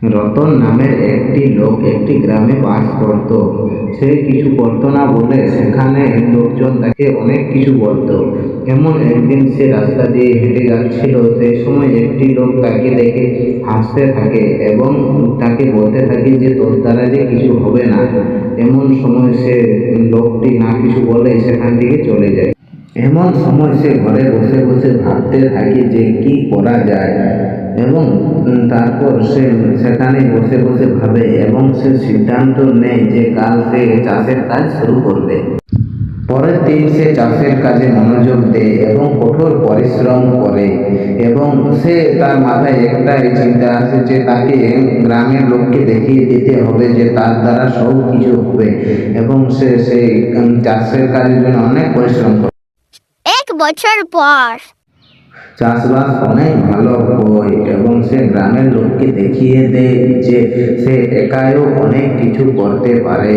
রতন নামের একটি লোক একটি গ্রামে বাস করত। সে কিছু করতো না বলে সেখানে লোকজন তাকে অনেক কিছু বলতো। এমন একদিন সে রাস্তা দিয়ে হেঁটে যাচ্ছিল, সেই সময় একটি লোক তাকে দেখে হাসতে থাকে এবং তাকে বলতে থাকে যে তোর দ্বারা যে কিছু হবে না। এমন সময় সে লোকটি না কিছু বলে সেখান থেকে চলে যায়। এমন সময় সে ঘরে বসে বসে ভাবতে থাকে যে কি করা যায়, এবং তারপর সে সেখানে বসে বসে ভাবে এবং সে সিদ্ধান্ত নেয় যে কাল সে চাষের কাজ শুরু করবে। পরের দিন সে চাষের কাজে মনোযোগ দেয় এবং কঠোর পরিশ্রম করে, এবং সে তার মাথায় একটাই চিন্তা আসে যে তাকে গ্রামের লোককে দেখিয়ে দিতে হবে যে তার দ্বারা সব কিছু হবে, এবং সে সেই চাষের কাজের জন্য অনেক পরিশ্রম করে। এক বছর পর চাষবাস অনেক ভালো হয় এবং সে গ্রামের লোককে দেখিয়ে দেয় যে সে একাও অনেক কিছু করতে পারে।